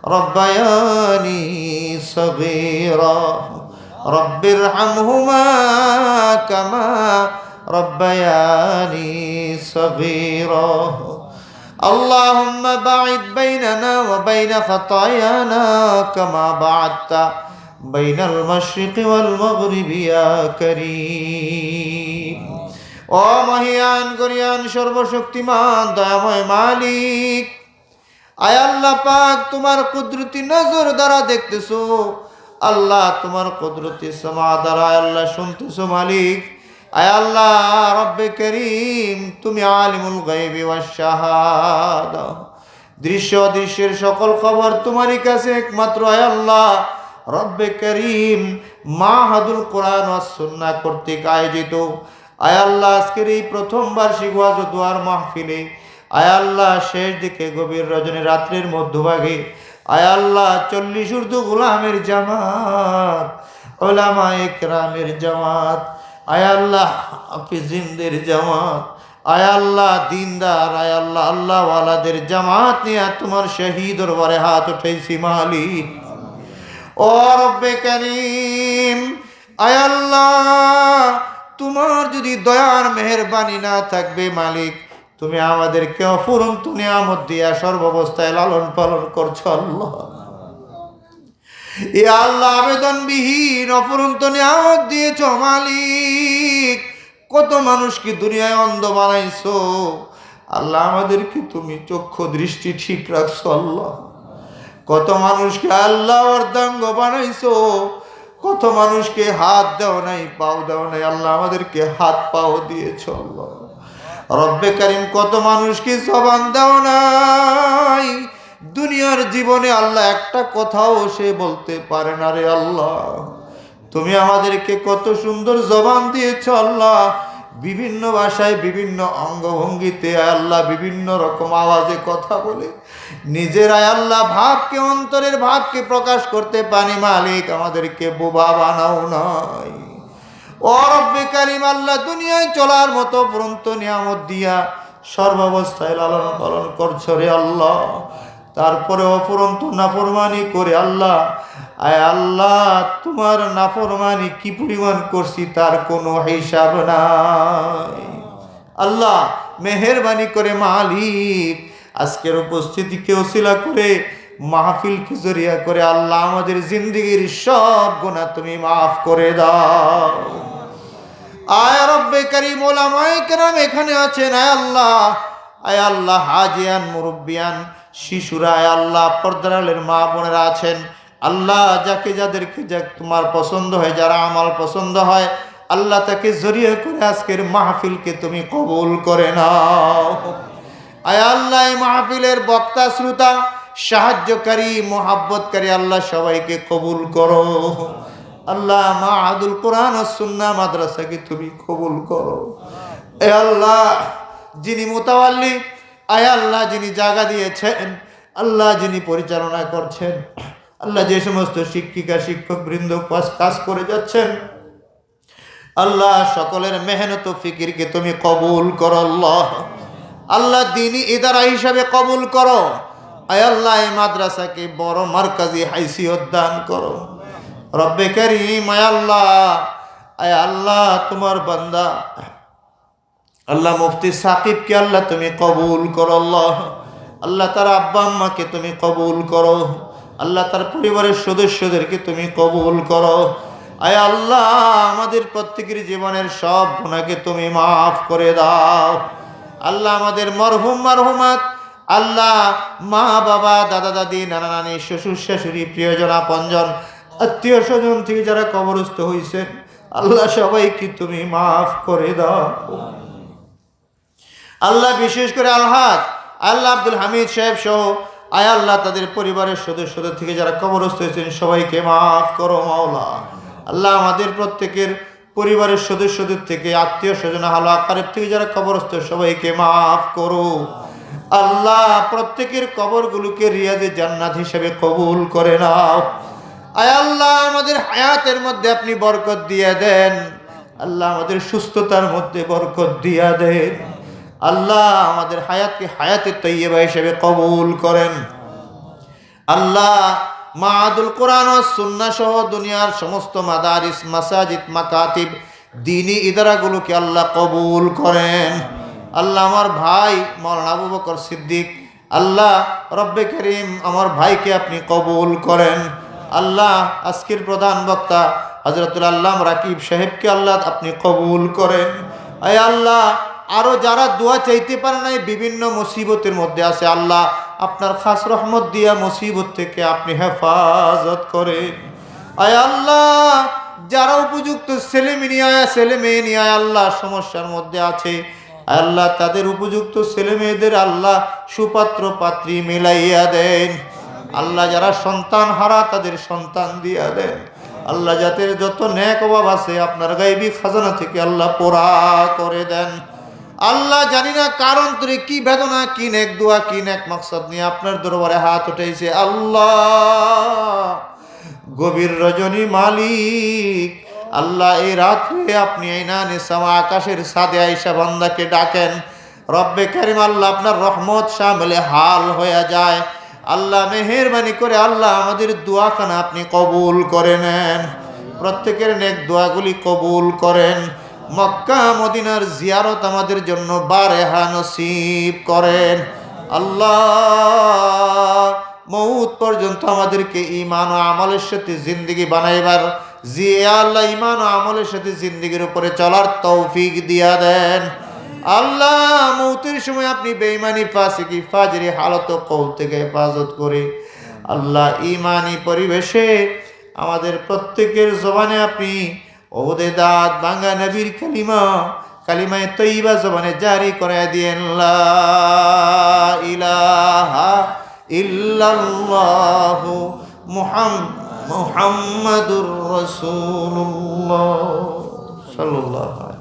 ربياني صغيرا رب ارحمهما كما ربياني صغيرا اللهم باعد بيننا وبين خطايانا كما بعدت بين المشرق والمغرب يا كريم ও মহিয়ান গরিয়ান সর্বশক্তিমান দয়াময় মালিক, আয় আল্লাহ পাক, তোমার কুদরতি নজর দ্বারা দেখতেছো আল্লাহ, তোমার কুদরতি সমা দ্বারা আল্লাহ শুনতেছো মালিক। আয় আল্লাহ রব্বে করিম, তুমি আলিমুল গায়বি ওয়াশ শাহাদা, দৃশ্য অদৃশ্যের সকল খবর তোমারই কাছে একমাত্র। আয় আল্লাহ রব্বে করিম, মাহাদুল কোরআন ওয়াস সুন্নাহ কর্তৃক আয়োজিত আয় আল্লাহ আজকের এই প্রথম বার্ষিক ওয়াজ ও দোয়ার মাহফিলে, আয় আল্লাহ শেষ দিকে গভীর রজনী রাত্রির মধ্যভাগে, আয় আল্লাহ 40 উর্দু গোলামের জামাত, উলামায়ে কেরামের জামাত, আয় আল্লাহ হাফিজিনদের জামাত, আয় আল্লাহ দিনদার, আয় আল্লাহ আল্লাহওয়ালাদের জামাত নিয়ে তোমার শহীদ দরবারে হাত উঠাইছি মালিক। ও রব্বে করিম, আয় আল্লাহ তোমার যদি দয়ার মেহেরবানি না থাকবে মালিক, তুমি আমাদেরকে অফুরন্ত নিয়ামত দিয়া সর্বাবস্থায় লালন পালন করছো আল্লাহ। এ আল্লাহ আবেদনবিহীন অফুরন্ত নিয়ামত দিয়েছো মালিক। কত মানুষকে দুনিয়ায় অন্ধ বানাইছো আল্লাহ, আমাদেরকে তুমি চক্ষু দৃষ্টি ঠিক রাখছো আল্লাহ। কত মানুষকে আল্লাহ অর্ধাঙ্গ বানাইছো, কত মানুষকে হাত দাও নাই, পাও দাও নাই আল্লাহ, আমাদেরকে হাত পাও দিয়েছো আল্লাহ। রব্বে করিম, কত মানুষকে জবান দাও নাই, দুনিয়ার জীবনে আল্লাহ একটা কথাও সে বলতে পারে না রে আল্লাহ। তুমি আমাদেরকে কত সুন্দর জবান দিয়েছ আল্লাহ, বিভিন্ন ভাষায় বিভিন্ন অঙ্গভঙ্গিতে আল্লাহ বিভিন্ন রকম আওয়াজে কথা বলে নিজের আয় আল্লাহ ভাবকে, অন্তরের ভাবকে প্রকাশ করতে পারি মালিক, আমাদেরকে বোবা বানাও নাই। ও রব্বে কারিম, আল্লাহ দুনিয়ায় চলার মতো পরন্ত নিয়ামত দিয়া সর্বাবস্থায় লালন পালন করছো রে আল্লাহ। তারপরে অপরন্ত নাফরমানি করে আল্লাহ, আয় আল্লাহ তোমার নাফরমানি কি পরিমাণ করছি তার কোনো হিসাব নাই। আল্লাহ মেহেরবানি করে মালিক, আজকের উপস্থিতিকে ওসিলা করে মাহফিলকে জরিয়া করে আল্লাহ আমাদের জিন্দেগির সব গুনাহ তুমি মাফ করে দাও। আয় রব্বে করিম, উলামায়ে কেরাম এখানে আছেন আয় আল্লাহ, আয় আল্লাহ হাজিয়ান মুরব্বিয়ান শিশুরা, আয় আল্লাহ পর্দারের মা বোনেরা আছেন আল্লাহ, যাকে যাদেরকে যাক তোমার পছন্দ হয়, যারা আমাল পছন্দ হয় আল্লাহ তাকে জরিয়া করে আজকের মাহফিলকে তুমি কবুল করে নাও। আয় আল্লাহ এই মাহফিলের বক্তা শ্রোতা সাহায্যকারী মোহাব্বতকারী আল্লাহ সবাইকে কবুল করো আল্লাহ। মাহাদুল কোরআন ও সুন্নাহ মাদ্রাসাকে তুমি কবুল করো। এ আল্লাহ যিনি মুতাওয়াল্লি, আয় আল্লাহ যিনি জায়গা দিয়েছেন আল্লাহ, যিনি পরিচালনা করছেন আল্লাহ, যে সমস্ত শিক্ষিকা শিক্ষক বৃন্দ কাজ করে যাচ্ছেন আল্লাহ, সকলের মেহনত ও ফিকিরকে তুমি কবুল করো আল্লাহ। আল্লাহ দ্বীনি ইদারা হিসাবে কবুল করো। আয় আল্লাহ এই মাদ্রাসাকে বড় মারকাজি হাইসিয়ত দান করো রব্বে করিম। আয় আল্লাহ তোমার বান্দা আল্লাহ মুফতি সাকিবকে আল্লাহ তুমি কবুল করো আল্লাহ। আল্লাহ তার আব্বা আম্মাকে তুমি কবুল করো আল্লাহ, তার পরিবারের সদস্যদেরকে তুমি কবুল করো। আয় আল্লাহ আমাদের প্রত্যেকের জীবনের সব গুনাহকে তুমি মাফ করে দাও আল্লাহ। আমাদের মরহুম মারহুমাত আল্লাহ, মা বাবা দাদা দাদি নানা নানি শ্বশুর শাশুড়ি প্রিয়জন আপনজন আত্মীয় স্বজন থেকে যারা কবরস্থ হয়েছেন আল্লাহ সবাইকে তুমি মাফ করে দাও আল্লাহ। বিশেষ করে আলহাজ আল্লাহ আব্দুল হামিদ সাহেব সহ আয় আল্লাহ তাদের পরিবারের সদস্যদের থেকে যারা কবরস্থ হয়েছেন সবাইকে মাফ করো মাওলা। আল্লাহ আমাদের প্রত্যেকের পরিবারের সদস্যদের থেকে আত্মীয় স্বজন আহলে আকরাব থেকে যারা কবরস্থ সবাইকে মাফ করো আল্লাহ। প্রত্যেকের কবরগুলোকে রিয়াদে জান্নাত হিসেবে কবুল করে নাও। আয় আল্লাহ আমাদের হায়াতের মধ্যে আপনি বরকত দিয়ে দেন আল্লাহ, আমাদের সুস্থতার মধ্যে বরকত দিয়ে দেন আল্লাহ। আমাদের হায়াতকে হায়াতে তৈয়বা হিসেবে কবুল করেন আল্লাহ মাহাদুল কোরআন ও সুন্নাহ সহ দুনিয়ার সমস্ত মাদারিস, মাসাজিদ, মাকাতিব, দ্বীনি ইদারাগুলোকে আল্লাহ কবুল করেন। আল্লাহ আমার ভাই মাওলানা আবু বকর সিদ্দিক, আল্লাহ রব্বে করিম আমার ভাইকে আপনি কবুল করেন। আল্লাহ আজকের প্রধান বক্তা হযরতুল আল্লামা রাকিব সাহেবকে আল্লাহ আপনি কবুল করেন। আয় আল্লাহ আরো যারা দোয়া চাইতে পারে নাই, বিভিন্ন মুসিবতের মধ্যে আছে, আল্লাহ আপনার খাস রহমত দিয়া মুসিবত থেকে আপনি হেফাজত করেন। আয় আল্লাহ যারা উপযুক্ত ছেলে মেয়ে নিয়ে আল্লাহ সমস্যার মধ্যে আছে, আল্লাহ তাদের উপযুক্ত ছেলে মেয়েদের আল্লাহ সুপাত্র পাত্রী মিলাইয়া দেন। আল্লাহ যারা সন্তান হারা তাদের সন্তান দিয়া দেন। আল্লাহ যাদের যত নেক অভাব আছে আপনার গায়বী খাজানা থেকে আল্লাহ পুরা করে দেন। আল্লাহ জানি না কারণ তোরে কি বেদনা, কি নেক দোয়া, কি নেক মাকসাদ নিয়ে আপনার দরবারে হাত উঠেছে। আল্লাহ গভীর রজনী মালিক, আল্লাহ এই রাত্রে আপনি আইনানে সামা আকাশের ছাদে আইসা বান্দাকে ডাকেন। রব্বে কারিম আল্লাহ আপনার রহমত শামিলে হাল হয়ে যায়। আল্লাহ মেহেরবানি করে আল্লাহ আমাদের দোয়াখানা আপনি কবুল করে নেন, প্রত্যেকের নেক দোয়াগুলি কবুল করেন। মক্কা মদিনার জিয়ারত আমাদের জন্য বারেহা নসিব করেন। আল্লাহ মউত পর্যন্ত আমাদেরকে ঈমান ও আমলের সাথে জিন্দেগি বানাইবার, আল্লাহ ঈমান ও আমলের সাথে জিন্দেগির উপরে চলার তৌফিক দিয়া দেন। আল্লাহ মউতের সময় আপনি বেঈমানি, ফাসিকি, ফাজরি হালত ও কওল থেকে হেফাজত করে আল্লাহ ঈমানি পরিবেশে আমাদের প্রত্যেকের জবানে আপনি ওদে দাঁত ভাঙা নবীর কালিমায়ে তয়্যিবা জবানে জারি করে দিয়েন। লা ইলাহা ইল্লাল্লাহু মুহাম্মাদুর রাসূলুল্লাহ সাল্লাল্লাহু